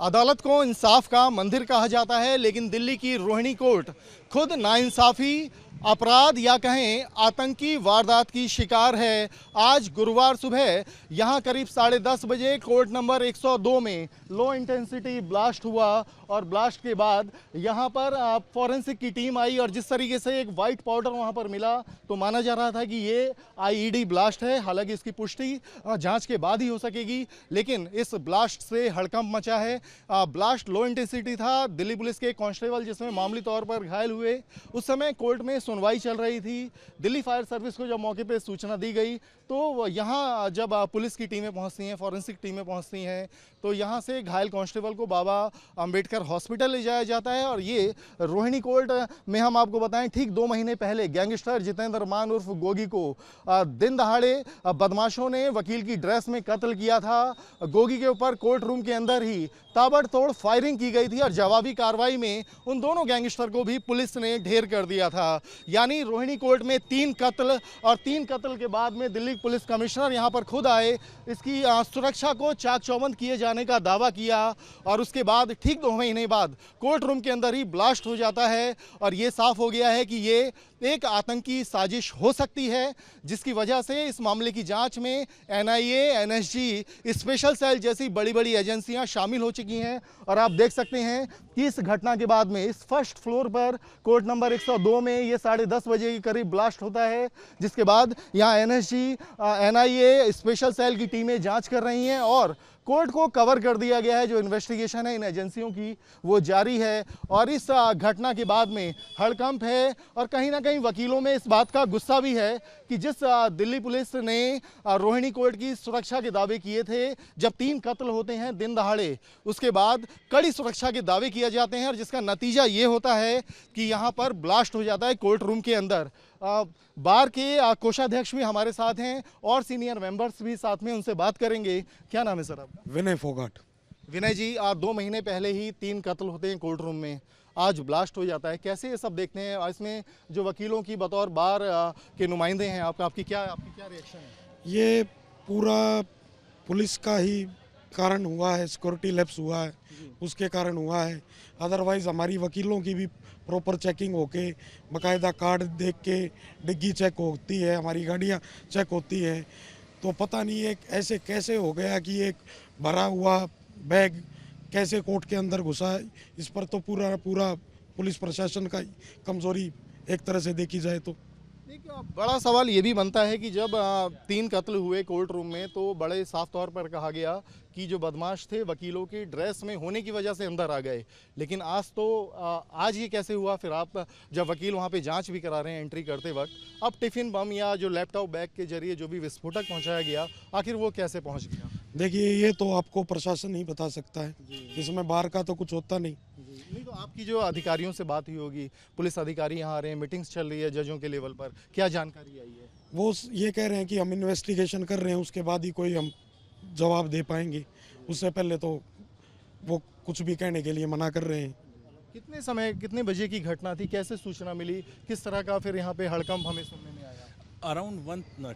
अदालत को इंसाफ का मंदिर कहा जाता है, लेकिन दिल्ली की रोहिणी कोर्ट खुद नाइंसाफी, अपराध या कहें आतंकी वारदात की शिकार है। आज गुरुवार सुबह यहां करीब 10:30 बजे कोर्ट नंबर 102 में लो इंटेंसिटी ब्लास्ट हुआ और ब्लास्ट के बाद यहां पर फॉरेंसिक की टीम आई और जिस तरीके से एक वाइट पाउडर वहां पर मिला तो माना जा रहा था कि ये आईईडी ब्लास्ट है। हालांकि इसकी पुष्टि जांच के बाद ही हो सकेगी, लेकिन इस ब्लास्ट से हड़कंप मचा है। ब्लास्ट लो इंटेंसिटी था। दिल्ली पुलिस के कांस्टेबल जिसमें मामूली तौर पर घायल हुए, उस समय कोर्ट में सुनवाई चल रही थी। दिल्ली फायर सर्विस को जब मौके पे सूचना दी गई तो यहाँ जब पुलिस की टीमें पहुँचती हैं, फॉरेंसिक टीमें पहुँचती हैं, तो यहाँ से घायल कांस्टेबल को बाबा अंबेडकर हॉस्पिटल ले जाया जाता है। और ये रोहिणी कोर्ट में हम आपको बताएं, ठीक 2 महीने पहले गैंगस्टर जितेंद्र मान उर्फ गोगी को दिन दहाड़े बदमाशों ने वकील की ड्रेस में कत्ल किया था। गोगी के ऊपर कोर्ट रूम के अंदर ही ताबड़तोड़ फायरिंग की गई थी और जवाबी कार्रवाई में उन दोनों गैंगस्टर को भी पुलिस ने ढेर कर दिया था। यानी रोहिणी कोर्ट में 3 कत्ल और 3 कत्ल के बाद में दिल्ली पुलिस कमिश्नर यहां पर खुद आए, इसकी सुरक्षा को चाक चौबंद किए जाने का दावा किया और उसके बाद ठीक 2 महीने बाद कोर्ट रूम के अंदर ही ब्लास्ट हो जाता है। और ये साफ हो गया है कि ये एक आतंकी साजिश हो सकती है, जिसकी वजह से इस मामले की जांच में एनआईए, एनएसजी, स्पेशल सेल जैसी बड़ी बड़ी एजेंसियां शामिल हो चुकी हैं। और आप देख सकते हैं कि इस घटना के बाद में इस फर्स्ट फ्लोर पर कोर्ट नंबर 102 में ये 10:30 बजे के करीब ब्लास्ट होता है, जिसके बाद यहाँ एनएसजी, एनआईए, स्पेशल सेल की टीमें जांच कर रही हैं और कोर्ट को कवर कर दिया गया है। जो इन्वेस्टिगेशन है इन एजेंसियों की वो जारी है और इस घटना के बाद में हड़कंप है और कहीं ना कहीं वकीलों में इस बात का गुस्सा भी है कि जिस दिल्ली पुलिस ने रोहिणी कोर्ट की सुरक्षा के दावे किए थे, जब 3 कत्ल होते हैं दिन दहाड़े, उसके बाद कड़ी सुरक्षा के दावे किए जाते हैं और जिसका नतीजा ये होता है कि यहाँ पर ब्लास्ट हो जाता है कोर्ट रूम के अंदर। बार के कोषाध्यक्ष भी हमारे साथ हैं और सीनियर मेंबर्स भी साथ में, उनसे बात करेंगे। क्या नाम है सर आपका? विनय फोगाट। विनय जी, 2 महीने पहले ही 3 कत्ल होते हैं कोर्ट रूम में, आज ब्लास्ट हो जाता है, कैसे ये सब देखते हैं? इसमें जो वकीलों की बतौर बार के नुमाइंदे हैं आपकी क्या रिएक्शन है? ये पूरा पुलिस का ही कारण हुआ है, सिक्योरिटी लैप्स हुआ है, उसके कारण हुआ है। अदरवाइज हमारी वकीलों की भी प्रॉपर चेकिंग होके, बाकायदा कार्ड देख के डिग्गी चेक होती है, हमारी गाड़ियाँ चेक होती है। तो पता नहीं एक ऐसे कैसे हो गया कि एक भरा हुआ बैग कैसे कोर्ट के अंदर घुसा। इस पर तो पूरा पुलिस प्रशासन का कमजोरी एक तरह से देखी जाए तो। बड़ा सवाल ये भी बनता है कि जब 3 कत्ल हुए कोर्ट रूम में तो बड़े साफ तौर पर कहा गया कि जो बदमाश थे वकीलों की ड्रेस में होने की वजह से अंदर आ गए, लेकिन आज ये कैसे हुआ? फिर आप जब वकील वहाँ पे जांच भी करा रहे हैं एंट्री करते वक्त, अब टिफिन बम या जो लैपटॉप बैग के जरिए जो भी विस्फोटक पहुँचाया गया, आखिर वो कैसे पहुँच गया? देखिए, ये तो आपको प्रशासन ही बता सकता है, इसमें बाहर का तो कुछ होता नहीं। नहीं तो आपकी जो अधिकारियों से बात हुई होगी, पुलिस अधिकारी यहाँ आ रहे हैं, मीटिंग्स चल रही है जजों के लेवल पर, क्या जानकारी आई है? वो ये कह रहे हैं कि हम इन्वेस्टिगेशन कर रहे हैं, उसके बाद ही कोई हम जवाब दे पाएंगे। उससे पहले तो वो कुछ भी कहने के लिए मना कर रहे हैं। कितने बजे की घटना थी? कैसे सूचना मिली? किस तरह का फिर यहाँ पे हड़कंप हमें सुनने में आया? अराउंड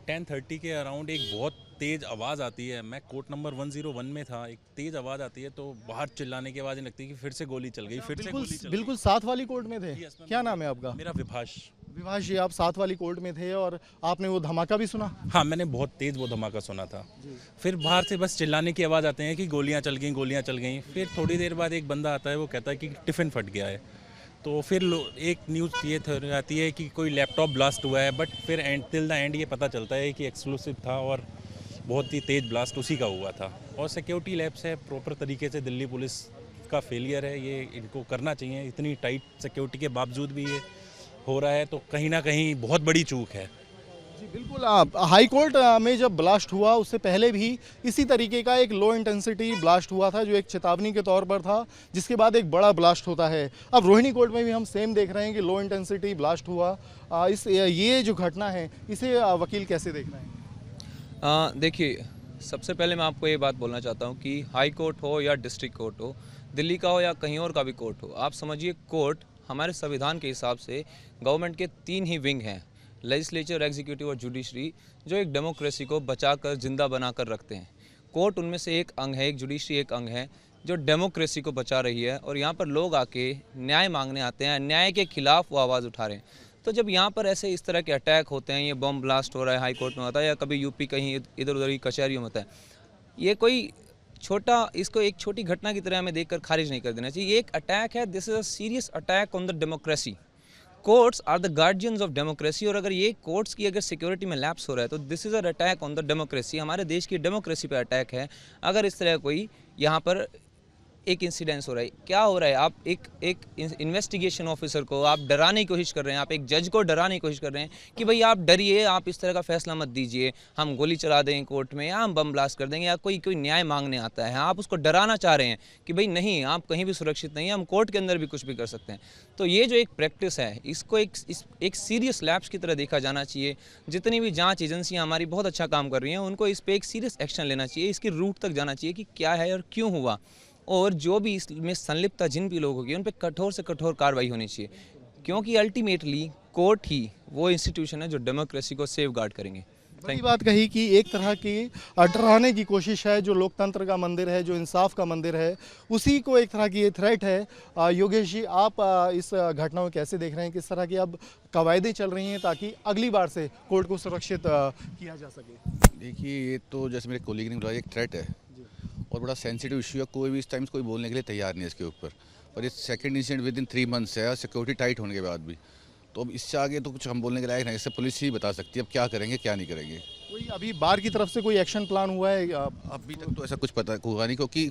10:30 के अराउंड एक बहुत तेज़ आवाज़ आती है। मैं कोर्ट नंबर 101 में था। एक तेज़ आवाज़ आती है तो बाहर चिल्लाने के आवाज़ लगती है कि फिर से गोली चल गई, फिर से गोली चल गई। बिल्कुल साथ वाली कोर्ट में थे? क्या नाम है आपका? मेरा विभाष। विभाष जी, आप साथ वाली कोर्ट में थे और आपने वो धमाका भी सुना? हाँ, मैंने बहुत तेज़ वो धमाका सुना था। फिर बाहर से बस चिल्लाने की आवाज़ आते हैं कि गोलियाँ चल गई, गोलियाँ चल गई। फिर थोड़ी देर बाद एक बंदा आता है, वो कहता है कि टिफ़िन फट गया है। तो फिर एक न्यूज़ ये आती है कि कोई लैपटॉप ब्लास्ट हुआ है, बट फिर टिल द एंड ये पता चलता है कि एक्सक्लूसिव था और बहुत ही तेज़ ब्लास्ट उसी का हुआ था। और सिक्योरिटी लैब्स है, प्रॉपर तरीके से दिल्ली पुलिस का फेलियर है, ये इनको करना चाहिए। इतनी टाइट सिक्योरिटी के बावजूद भी ये हो रहा है, तो कहीं ना कहीं बहुत बड़ी चूक है। जी बिल्कुल। हाई कोर्ट में जब ब्लास्ट हुआ उससे पहले भी इसी तरीके का एक लो इंटेंसिटी ब्लास्ट हुआ था, जो एक चेतावनी के तौर पर था, जिसके बाद एक बड़ा ब्लास्ट होता है। अब रोहिणी कोर्ट में भी हम सेम देख रहे हैं कि लो इंटेंसिटी ब्लास्ट हुआ। ये जो घटना है इसे वकील कैसे देख रहे हैं? देखिए, सबसे पहले मैं आपको ये बात बोलना चाहता हूँ कि हाई कोर्ट हो या डिस्ट्रिक्ट कोर्ट हो, दिल्ली का हो या कहीं और का भी कोर्ट हो, आप समझिए कोर्ट हमारे संविधान के हिसाब से गवर्नमेंट के 3 ही विंग हैं, लेजिस्लेचर, एग्जीक्यूटिव और जुडिशरी, जो एक डेमोक्रेसी को बचाकर जिंदा बनाकर रखते हैं। कोर्ट उनमें से एक अंग है, एक जुडिशरी एक अंग है, जो डेमोक्रेसी को बचा रही है, और यहाँ पर लोग आके न्याय मांगने आते हैं, न्याय के खिलाफ वो आवाज़ उठा रहे हैं। तो जब यहाँ पर ऐसे इस तरह के अटैक होते हैं, ये बम ब्लास्ट हो रहा है हाई कोर्ट में होता है, या कभी यूपी कहीं इधर उधर की कचहरियों में होता है, ये कोई इसको एक छोटी घटना की तरह हमें देखकर खारिज नहीं कर देना चाहिए। ये एक अटैक है, this is a serious attack on the democracy. Courts are the guardians of democracy, और अगर ये कोर्ट्स की अगर सिक्योरिटी में लैप्स हो रहा है तो this is a attack on the democracy, हमारे देश की डेमोक्रेसी पे अटैक है। अगर इस तरह कोई यहाँ पर एक इंसिडेंस हो रहा है, क्या हो रहा है, आप एक इन्वेस्टिगेशन ऑफिसर को आप डराने की कोशिश कर रहे हैं, आप एक जज को डराने की कोशिश कर रहे हैं कि भाई आप डरिए, आप इस तरह का फैसला मत दीजिए, हम गोली चला देंगे कोर्ट में, या हम बम ब्लास्ट कर देंगे, या कोई न्याय मांगने आता है, आप उसको डराना चाह रहे हैं कि भाई नहीं, आप कहीं भी सुरक्षित नहीं है, हम कोर्ट के अंदर भी कुछ भी कर सकते हैं। तो ये जो एक प्रैक्टिस है, इसको एक सीरियस लैप्स की तरह देखा जाना चाहिए। जितनी भी जाँच एजेंसियाँ हमारी बहुत अच्छा काम कर रही हैं, उनको इस पर एक सीरियस एक्शन लेना चाहिए, इसकी रूट तक जाना चाहिए कि क्या है और क्यों हुआ, और जो भी इसमें संलिप्त जिन भी लोग होंगे उन पर कठोर से कठोर कार्रवाई होनी चाहिए, क्योंकि अल्टीमेटली कोर्ट ही वो इंस्टीट्यूशन है जो डेमोक्रेसी को सेफ गार्ड करेंगे। बड़ी बात कही कि एक तरह की डराने की कोशिश है, जो लोकतंत्र का मंदिर है, जो इंसाफ का मंदिर है, उसी को एक तरह की ये थ्रेट है। योगेश जी, आप इस घटना को कैसे देख रहे हैं? किस तरह की अब कवायदें चल रही हैं ताकि अगली बार से कोर्ट को सुरक्षित किया जा सके? देखिए, ये तो जैसे मेरे कोलीग ने बताया, एक थ्रेट है और बड़ा सेंसिटिव इशू है। कोई भी इस टाइम कोई बोलने के लिए तैयार नहीं है इसके ऊपर, और ये second incident with in 3 months है, सिक्योरिटी टाइट होने के बाद भी। तो अब इससे आगे तो कुछ हम बोलने के लायक नहीं, इससे पुलिस ही बता सकती है अब क्या करेंगे क्या नहीं करेंगे। कोई अभी बार की तरफ से कोई एक्शन प्लान हुआ है? अभी तक तो ऐसा कुछ पता हुआ नहीं, क्योंकि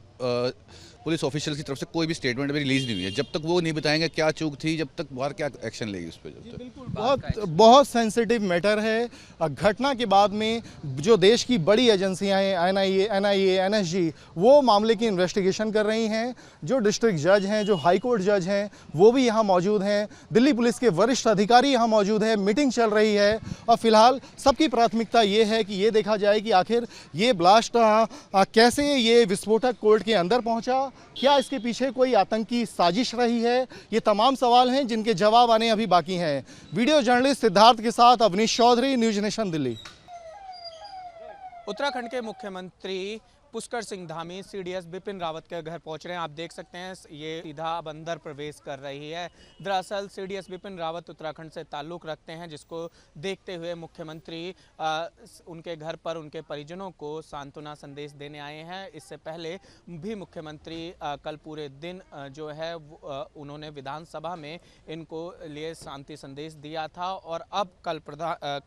पुलिस ऑफिशियल की तरफ से कोई भी स्टेटमेंट अभी रिलीज नहीं हुई है। जब तक वो नहीं बताएंगे क्या चूक थी, जब तक बाहर क्या एक्शन लेगी उस पर। जब तक बिल्कुल बहुत सेंसिटिव मैटर है। घटना के बाद में जो देश की बड़ी एजेंसियां हैं, एनआईए, एनएसजी, वो मामले की इन्वेस्टिगेशन कर रही हैं। जो डिस्ट्रिक्ट जज हैं, जो हाई कोर्ट जज हैं, वो भी यहाँ मौजूद हैं। दिल्ली पुलिस के वरिष्ठ अधिकारी यहाँ मौजूद है, मीटिंग चल रही है, और फिलहाल सबकी प्राथमिकता ये है कि ये देखा जाए कि आखिर ये ब्लास्ट कैसे, ये विस्फोटक कोर्ट के अंदर पहुंचा, क्या इसके पीछे कोई आतंकी साजिश रही है? ये तमाम सवाल हैं जिनके जवाब आने अभी बाकी हैं। वीडियो जर्नलिस्ट सिद्धार्थ के साथ अवनीश चौधरी, न्यूज नेशन दिल्ली। उत्तराखंड के मुख्यमंत्री पुष्कर सिंह धामी सीडीएस बिपिन रावत के घर पहुंच रहे हैं। आप देख सकते हैं ये सीधा अब अंदर प्रवेश कर रही है। दरअसल सीडीएस बिपिन रावत उत्तराखंड से ताल्लुक़ रखते हैं, जिसको देखते हुए मुख्यमंत्री उनके घर पर उनके परिजनों को सांत्वना संदेश देने आए हैं। इससे पहले भी मुख्यमंत्री कल पूरे दिन जो है उन्होंने विधानसभा में इनको लिए शांति संदेश दिया था, और अब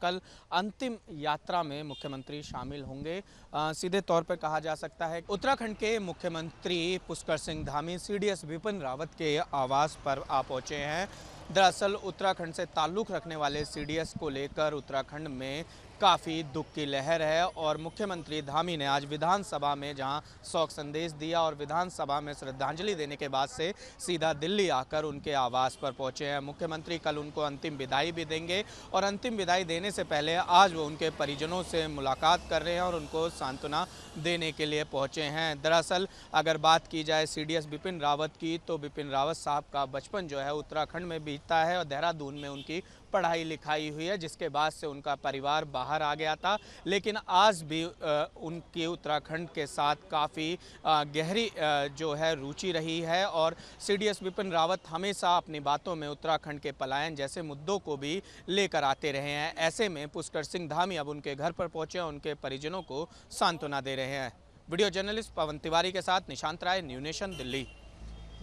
कल अंतिम यात्रा में मुख्यमंत्री शामिल होंगे। सीधे तौर पर कहा जा सकता है उत्तराखंड के मुख्यमंत्री पुष्कर सिंह धामी सीडीएस बिपिन रावत के आवास पर आ पहुंचे हैं। दरअसल उत्तराखंड से ताल्लुक़ रखने वाले सीडीएस को लेकर उत्तराखंड में काफ़ी दुख की लहर है, और मुख्यमंत्री धामी ने आज विधानसभा में जहां शोक संदेश दिया और विधानसभा में श्रद्धांजलि देने के बाद से सीधा दिल्ली आकर उनके आवास पर पहुंचे हैं। मुख्यमंत्री कल उनको अंतिम विदाई भी देंगे, और अंतिम विदाई देने से पहले आज वो उनके परिजनों से मुलाकात कर रहे हैं और उनको सांत्वना देने के लिए पहुँचे हैं। दरअसल अगर बात की जाए सीडीएस बिपिन रावत की, तो बिपिन रावत साहब का बचपन जो है उत्तराखंड में बीतता है, और देहरादून में उनकी पढ़ाई लिखाई हुई है, जिसके बाद से उनका परिवार बाहर आ गया था। लेकिन आज भी उनकी उत्तराखंड के साथ काफ़ी गहरी जो है रुचि रही है, और सीडीएस बिपिन रावत हमेशा अपनी बातों में उत्तराखंड के पलायन जैसे मुद्दों को भी लेकर आते रहे हैं। ऐसे में पुष्कर सिंह धामी अब उनके घर पर पहुंचे और उनके परिजनों को सांत्वना दे रहे हैं। वीडियो जर्नलिस्ट पवन तिवारी के साथ Nishant Rai, News Nation Delhi.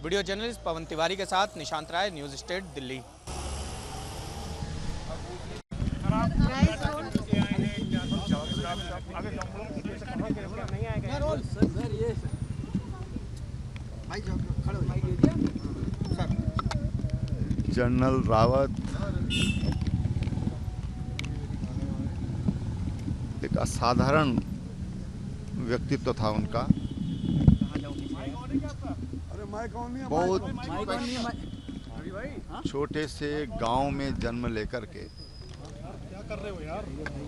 Video journalist Pawan Tiwari के साथ Nishant Rai, News State Delhi. General Rawat एक असाधारण व्यक्तित्व था उनका। बहुत छोटे से गांव में जन्म लेकर के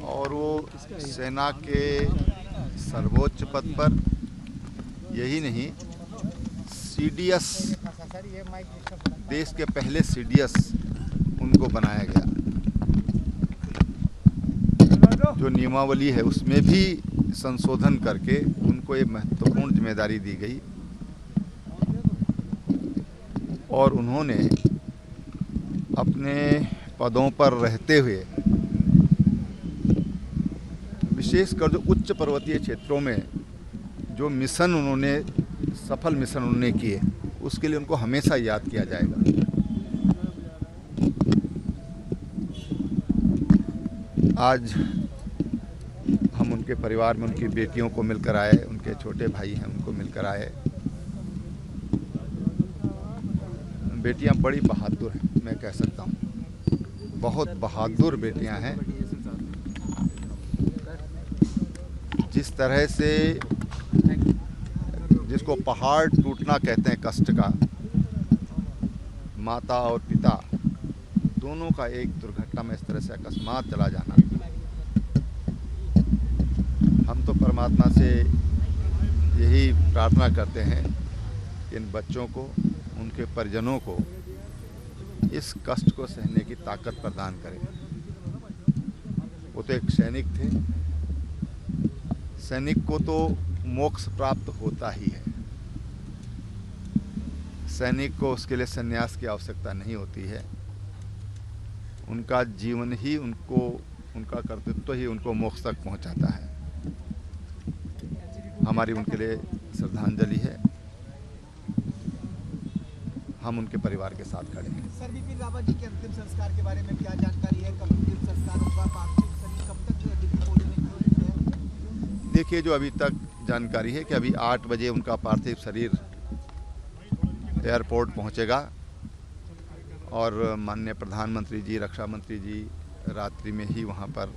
और वो सेना के सर्वोच्च पद पर, यही नहीं सीडीएस, देश के पहले सीडीएस उनको बनाया गया। जो नियमावली है उसमें भी संशोधन करके उनको ये महत्वपूर्ण जिम्मेदारी दी गई और उन्होंने अपने पदों पर रहते हुए विशेषकर जो उच्च पर्वतीय क्षेत्रों में जो मिशन उन्होंने सफल मिशन उन्होंने किए, उसके लिए उनको हमेशा याद किया जाएगा। आज हम उनके परिवार में उनकी बेटियों को मिलकर आए, उनके छोटे भाई हैं उनको मिलकर आए। बेटियां बड़ी बहादुर हैं, मैं कह सकता हूं, बहुत बहादुर बेटियां हैं। जिस तरह से जिसको पहाड़ टूटना कहते हैं कष्ट का, माता और पिता दोनों का एक दुर्घटना में इस तरह से अकस्मात चला जाना, हम तो परमात्मा से यही प्रार्थना करते हैं कि इन बच्चों को, उनके परिजनों को इस कष्ट को सहने की ताकत प्रदान करें। वो तो एक सैनिक थे, सैनिक को तो मोक्ष प्राप्त होता ही है। सैनिक को उसके लिए संन्यास की आवश्यकता नहीं होती है। उनका जीवन ही उनको, उनका कर्तृत्व ही उनको मोक्ष तक पहुंचाता है। हमारी उनके लिए श्रद्धांजलि है। हम उनके परिवार के साथ खड़े हैं। सर, बिपिन रावत जी के अंतिम संस्कार के बारे में क्या जानकारी है? कब अंतिम संस्कार होगा? पार्थिव शरीर कब तक दिल्ली पहुंचने की? देखिए, जो अभी तक जानकारी है कि अभी 8 बजे उनका पार्थिव शरीर एयरपोर्ट पहुंचेगा और माननीय प्रधानमंत्री जी, रक्षा मंत्री जी रात्रि में ही वहां पर